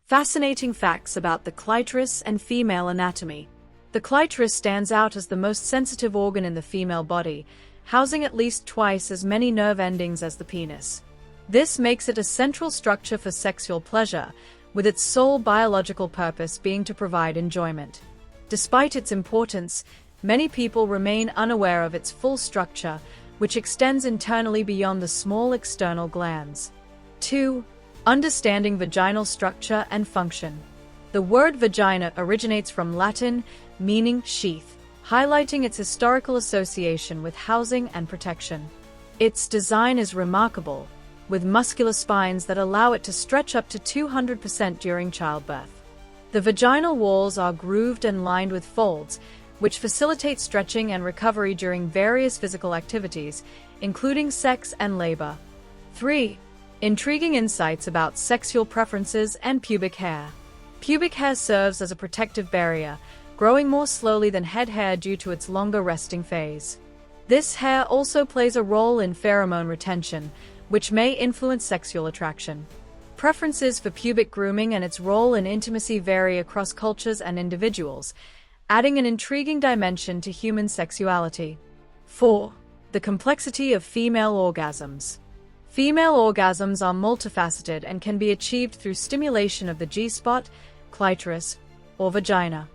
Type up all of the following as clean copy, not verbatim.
Fascinating facts about the clitoris and female anatomy. The clitoris stands out as the most sensitive organ in the female body, housing at least twice as many nerve endings as the penis. This makes it a central structure for sexual pleasure, with its sole biological purpose being to provide enjoyment. Despite its importance, many people remain unaware of its full structure, which extends internally beyond the small external glands. 2. Understanding vaginal structure and function. The word vagina originates from Latin, meaning sheath, highlighting its historical association with housing and protection. Its design is remarkable, with muscular spines that allow it to stretch up to 200% during childbirth. The vaginal walls are grooved and lined with folds, which facilitate stretching and recovery during various physical activities, including sex and labor. 3. Intriguing insights about sexual preferences and pubic hair. Pubic hair serves as a protective barrier, growing more slowly than head hair due to its longer resting phase. This hair also plays a role in pheromone retention, which may influence sexual attraction. Preferences for pubic grooming and its role in intimacy vary across cultures and individuals, adding an intriguing dimension to human sexuality. 4. The complexity of female orgasms. Female orgasms are multifaceted and can be achieved through stimulation of the G-spot, clitoris, or vagina.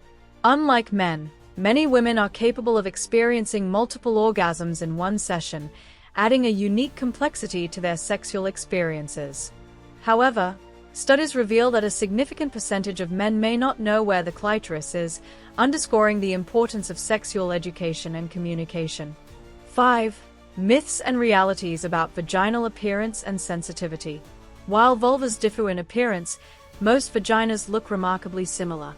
Unlike men, many women are capable of experiencing multiple orgasms in one session, adding a unique complexity to their sexual experiences. However, studies reveal that a significant percentage of men may not know where the clitoris is, underscoring the importance of sexual education and communication. 5. Myths and realities about vaginal appearance and sensitivity. While vulvas differ in appearance, most vaginas look remarkably similar.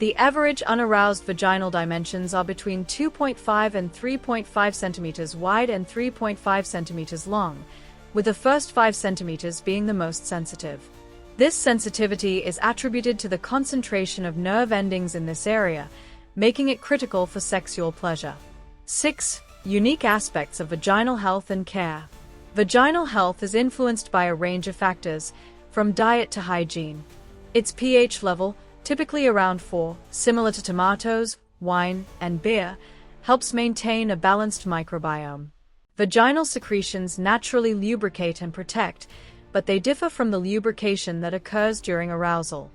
The average unaroused vaginal dimensions are between 2.5 and 3.5 centimeters wide and 3.5 centimeters long, with the first 5 centimeters being the most sensitive. This sensitivity is attributed to the concentration of nerve endings in this area, making it critical for sexual pleasure. 6. Unique aspects of vaginal health and care. Vaginal health is influenced by a range of factors, from diet to hygiene. Its pH level, typically around 4, similar to tomatoes, wine, and beer, helps maintain a balanced microbiome. Vaginal secretions naturally lubricate and protect, but they differ from the lubrication that occurs during arousal.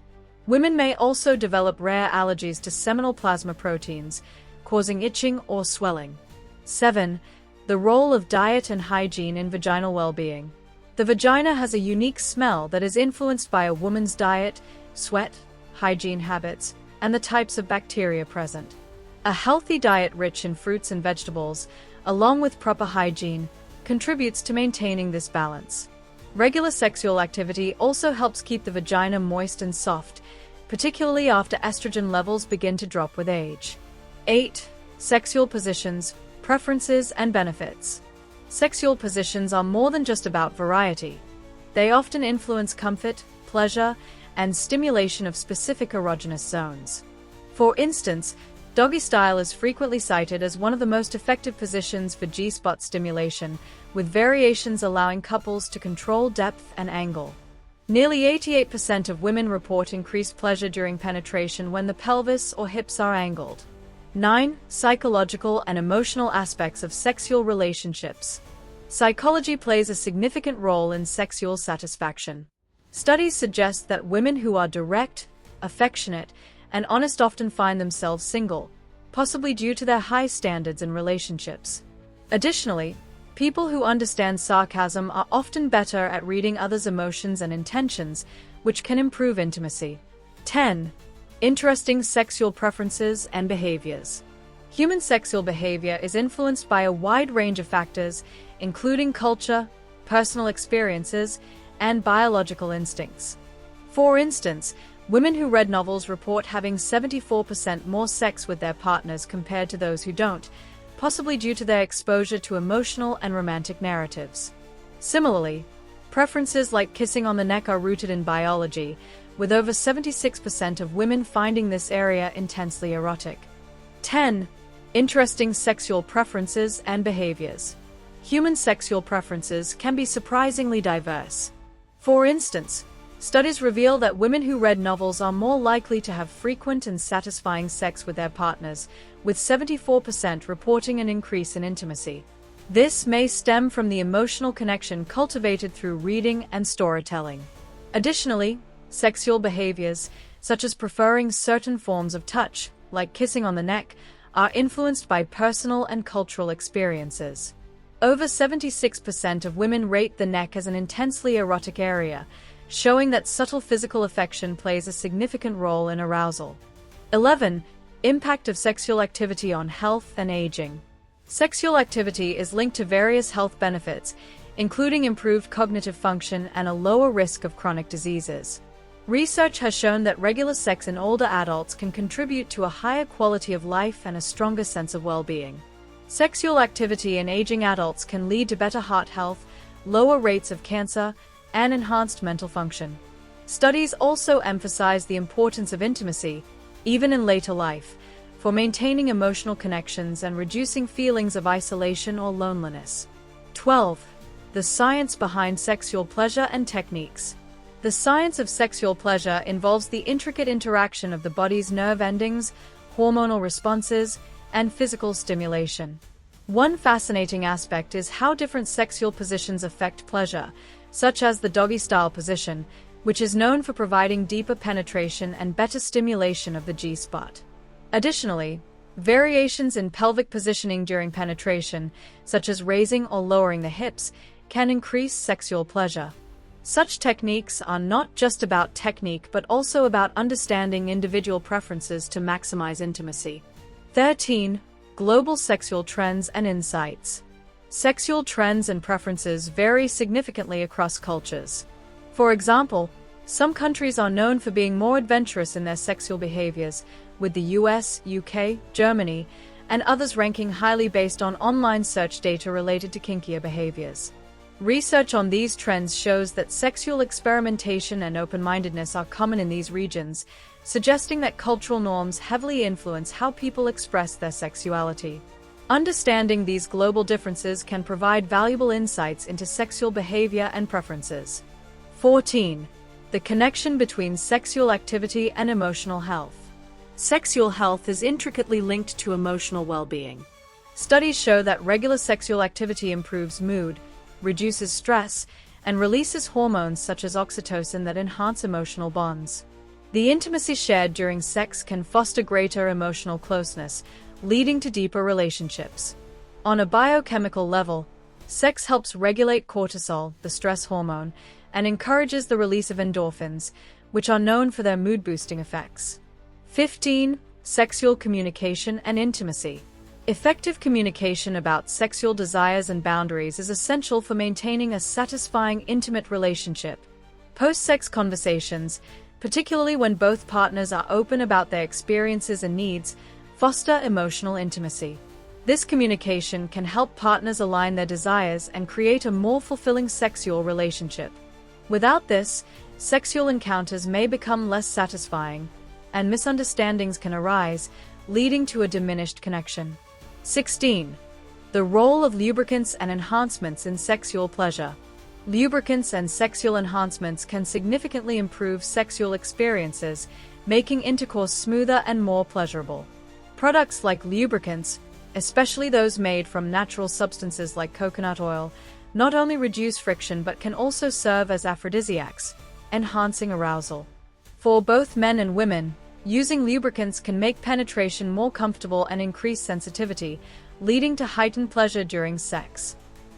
Women may also develop rare allergies to seminal plasma proteins, causing itching or swelling. 7. The role of diet and hygiene in vaginal well-being. The vagina has a unique smell that is influenced by a woman's diet, sweat, hygiene habits, and the types of bacteria present. A healthy diet rich in fruits and vegetables, along with proper hygiene, contributes to maintaining this balance. Regular sexual activity also helps keep the vagina moist and soft, particularly after estrogen levels begin to drop with age. 8. Sexual positions, preferences, and benefits. Sexual positions are more than just about variety. They often influence comfort, pleasure, and stimulation of specific erogenous zones. For instance, doggy style is frequently cited as one of the most effective positions for G-spot stimulation, with variations allowing couples to control depth and angle. Nearly 88% of women report increased pleasure during penetration when the pelvis or hips are angled. 9. Psychological and emotional aspects of sexual relationships. Psychology plays a significant role in sexual satisfaction. Studies suggest that women who are direct, affectionate, and honest often find themselves single, possibly due to their high standards in relationships. Additionally, people who understand sarcasm are often better at reading others' emotions and intentions, which can improve intimacy. 10. Interesting sexual preferences and behaviors. Human sexual behavior is influenced by a wide range of factors, including culture, personal experiences, and biological instincts. For instance, women who read novels report having 74% more sex with their partners compared to those who don't, possibly due to their exposure to emotional and romantic narratives. Similarly, preferences like kissing on the neck are rooted in biology, with over 76% of women finding this area intensely erotic. 10. Interesting sexual preferences and behaviors. Human sexual preferences can be surprisingly diverse. For instance, Studies reveal that women who read novels are more likely to have frequent and satisfying sex with their partners, with 74% reporting an increase in intimacy. This may stem from the emotional connection cultivated through reading and storytelling. Additionally, sexual behaviors, such as preferring certain forms of touch, like kissing on the neck, are influenced by personal and cultural experiences. Over 76% of women rate the neck as an intensely erotic area, showing that subtle physical affection plays a significant role in arousal. 11. Impact of sexual activity on health and aging. Sexual activity is linked to various health benefits, including improved cognitive function and a lower risk of chronic diseases. Research has shown that regular sex in older adults can contribute to a higher quality of life and a stronger sense of well-being. Sexual activity in aging adults can lead to better heart health, lower rates of cancer, and enhanced mental function. Studies also emphasize the importance of intimacy, even in later life, for maintaining emotional connections and reducing feelings of isolation or loneliness. 12. The science behind sexual pleasure and techniques. The science of sexual pleasure involves the intricate interaction of the body's nerve endings, hormonal responses, and physical stimulation. One fascinating aspect is how different sexual positions affect pleasure, such as the doggy-style position, which is known for providing deeper penetration and better stimulation of the G-spot. Additionally, variations in pelvic positioning during penetration, such as raising or lowering the hips, can increase sexual pleasure. Such techniques are not just about technique but also about understanding individual preferences to maximize intimacy. 13. Global sexual trends and insights. Sexual trends and preferences vary significantly across cultures. For example, some countries are known for being more adventurous in their sexual behaviors, with the US, UK, Germany, and others ranking highly based on online search data related to kinkier behaviors. Research on these trends shows that sexual experimentation and open-mindedness are common in these regions, suggesting that cultural norms heavily influence how people express their sexuality. Understanding these global differences can provide valuable insights into sexual behavior and preferences. 14. The connection between sexual activity and emotional health. Sexual health is intricately linked to emotional well-being. Studies show that regular sexual activity improves mood, reduces stress, and releases hormones such as oxytocin that enhance emotional bonds. The intimacy shared during sex can foster greater emotional closeness, leading to deeper relationships. On a biochemical level, sex helps regulate cortisol, the stress hormone, and encourages the release of endorphins, which are known for their mood-boosting effects. 15. Sexual communication and intimacy. Effective communication about sexual desires and boundaries is essential for maintaining a satisfying, intimate relationship. Post-sex conversations, particularly when both partners are open about their experiences and needs, foster emotional intimacy. This communication can help partners align their desires and create a more fulfilling sexual relationship. Without this, sexual encounters may become less satisfying, and misunderstandings can arise, leading to a diminished connection. 16. The role of lubricants and enhancements in sexual pleasure. Lubricants and sexual enhancements can significantly improve sexual experiences, making intercourse smoother and more pleasurable. Products like lubricants, especially those made from natural substances like coconut oil, not only reduce friction but can also serve as aphrodisiacs, enhancing arousal. For both men and women, using lubricants can make penetration more comfortable and increase sensitivity, leading to heightened pleasure during sex.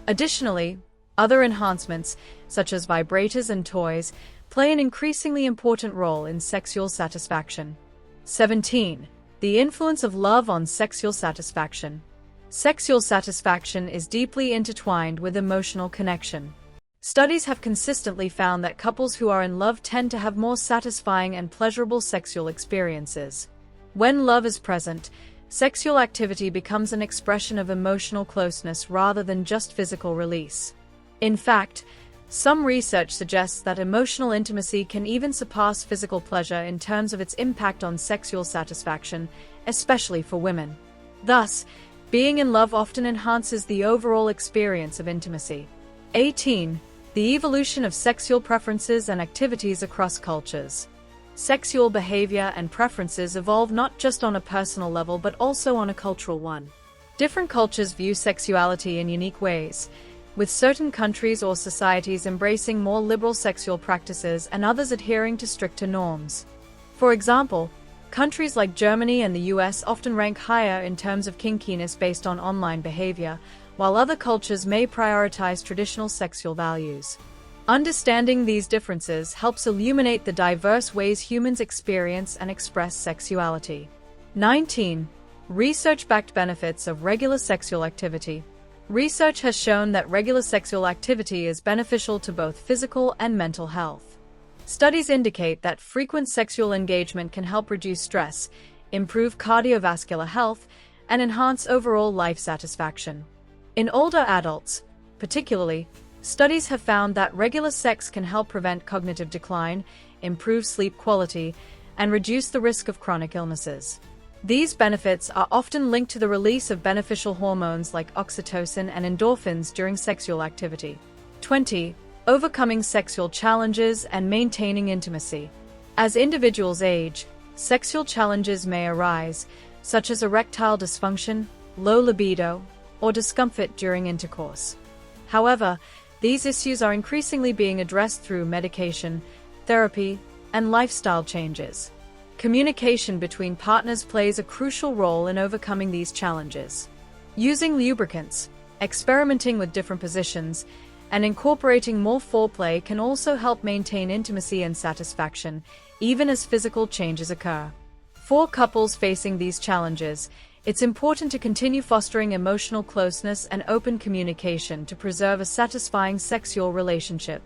Additionally, other enhancements, such as vibrators and toys, play an increasingly important role in sexual satisfaction. 17. The influence of love on sexual satisfaction. Sexual satisfaction is deeply intertwined with emotional connection. Studies have consistently found that couples who are in love tend to have more satisfying and pleasurable sexual experiences. When love is present, sexual activity becomes an expression of emotional closeness rather than just physical release. In fact, some research suggests that emotional intimacy can even surpass physical pleasure in terms of its impact on sexual satisfaction, especially for women. Thus, being in love often enhances the overall experience of intimacy. 18. The evolution of sexual preferences and activities across cultures. Sexual behavior and preferences evolve not just on a personal level but also on a cultural one. Different cultures view sexuality in unique ways, with certain countries or societies embracing more liberal sexual practices and others adhering to stricter norms. For example, countries like Germany and the US often rank higher in terms of kinkiness based on online behavior, while other cultures may prioritize traditional sexual values. Understanding these differences helps illuminate the diverse ways humans experience and express sexuality. 19. Research-backed benefits of regular sexual activity. Research has shown that regular sexual activity is beneficial to both physical and mental health. Studies indicate that frequent sexual engagement can help reduce stress, improve cardiovascular health, and enhance overall life satisfaction. In older adults, particularly, studies have found that regular sex can help prevent cognitive decline, improve sleep quality, and reduce the risk of chronic illnesses. These benefits are often linked to the release of beneficial hormones like oxytocin and endorphins during sexual activity. 20. Overcoming sexual challenges and maintaining intimacy. As individuals age, sexual challenges may arise, such as erectile dysfunction, low libido, or discomfort during intercourse. However, these issues are increasingly being addressed through medication, therapy, and lifestyle changes. Communication between partners plays a crucial role in overcoming these challenges. Using lubricants, experimenting with different positions, and incorporating more foreplay can also help maintain intimacy and satisfaction, even as physical changes occur. For couples facing these challenges, it's important to continue fostering emotional closeness and open communication to preserve a satisfying sexual relationship.